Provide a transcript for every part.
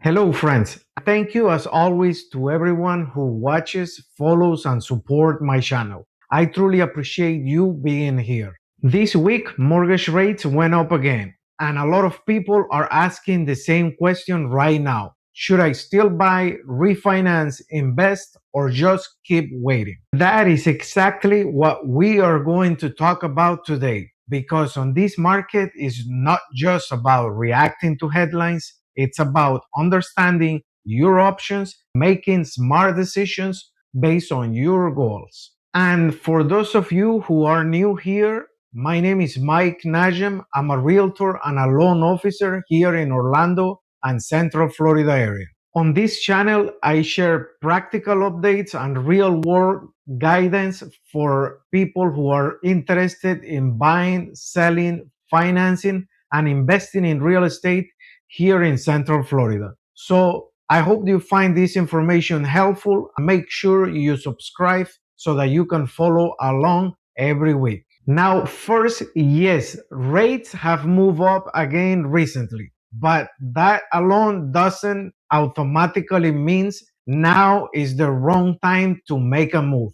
Hello, friends. Thank you as always to everyone who watches, follows, and support my channel. I truly appreciate you being here. This week, mortgage rates went up again, and a lot of people are asking the same question right now. Should I still buy, refinance, invest, or just keep waiting? That is exactly what we are going to talk about today, because on this market is not just about reacting to headlines, it's about understanding your options, making smart decisions based on your goals. And for those of you who are new here, my name is Najm. I'm a realtor and a loan officer here in Orlando and Central Florida area. On this channel, I share practical updates and real world guidance for people who are interested in buying, selling, financing, and investing in real estate here in Central Florida. So I hope you find this information helpful. Make sure you subscribe so that you can follow along every week. Now, first, yes, rates have moved up again recently, but that alone doesn't automatically means now is the wrong time to make a move.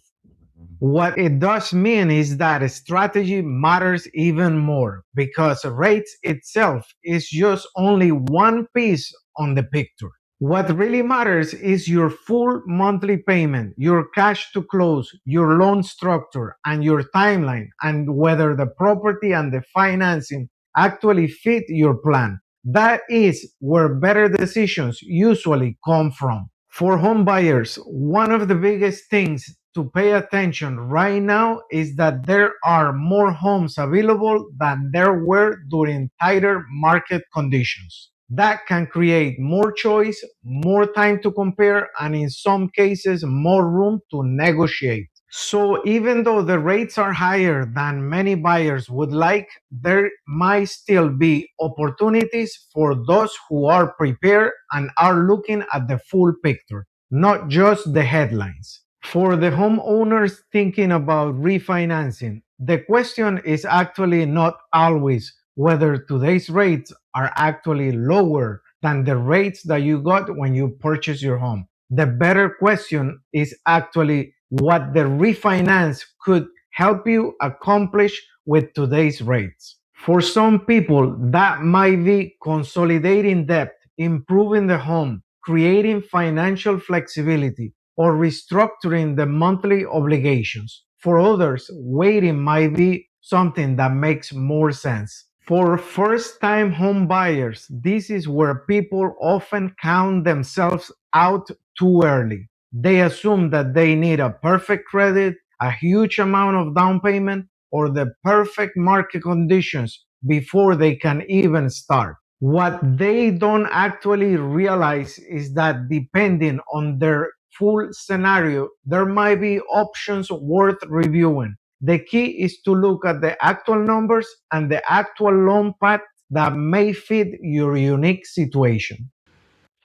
What it does mean is that strategy matters even more because rates itself is just only one piece on the picture. What really matters is your full monthly payment, your cash to close, your loan structure, and your timeline, and whether the property and the financing actually fit your plan. That is where better decisions usually come from. For home buyers, one of the biggest things to pay attention right now is that there are more homes available than there were during tighter market conditions. That can create more choice, more time to compare, and in some cases, more room to negotiate. So even though the rates are higher than many buyers would like, there might still be opportunities for those who are prepared and are looking at the full picture, not just the headlines. For the homeowners thinking about refinancing, the question is actually not always whether today's rates are actually lower than the rates that you got when you purchased your home. The better question is actually what the refinance could help you accomplish with today's rates. For some people, that might be consolidating debt, improving the home, creating financial flexibility, or restructuring the monthly obligations. For others, waiting might be something that makes more sense. For first time home buyers, this is where people often count themselves out too early. They assume that they need a perfect credit, a huge amount of down payment, or the perfect market conditions before they can even start. What they don't actually realize is that depending on their full scenario, there might be options worth reviewing. The key is to look at the actual numbers and the actual loan path that may fit your unique situation.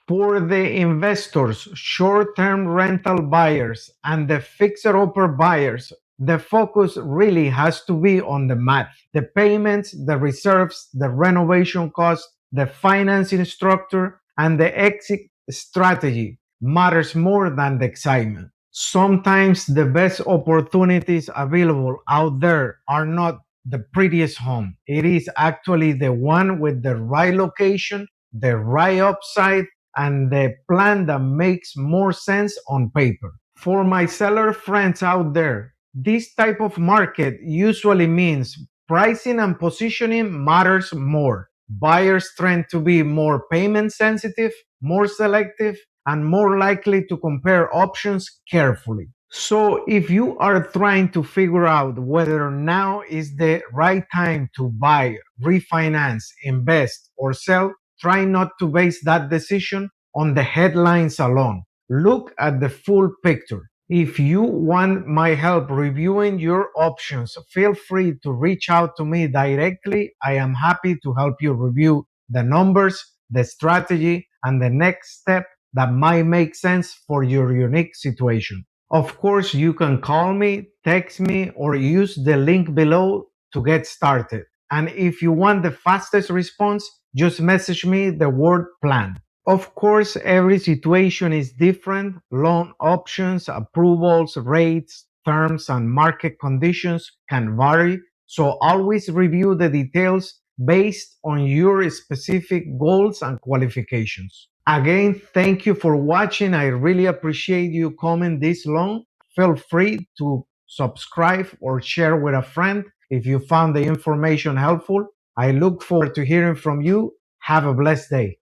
For the investors, short-term rental buyers, and the fixer-upper buyers, the focus really has to be on the math, the payments, the reserves, the renovation cost, the financing structure, and the exit strategy matters more than the excitement. Sometimes the best opportunities available out there are not the prettiest home. It is actually the one with the right location, the right upside, and the plan that makes more sense on paper. For my seller friends out there, this type of market usually means pricing and positioning matters more. Buyers tend to be more payment sensitive, more selective, and more likely to compare options carefully. So, if you are trying to figure out whether now is the right time to buy, refinance, invest, or sell, try not to base that decision on the headlines alone. Look at the full picture. If you want my help reviewing your options, feel free to reach out to me directly. I am happy to help you review the numbers, the strategy, and the next step that might make sense for your unique situation. Of course, you can call me, text me, or use the link below to get started. And if you want the fastest response, just message me the word plan. Of course, every situation is different. Loan options, approvals, rates, terms, and market conditions can vary. So always review the details based on your specific goals and qualifications. Again, thank you for watching. I really appreciate you coming this long. Feel free to subscribe or share with a friend if you found the information helpful. I look forward to hearing from you. Have a blessed day.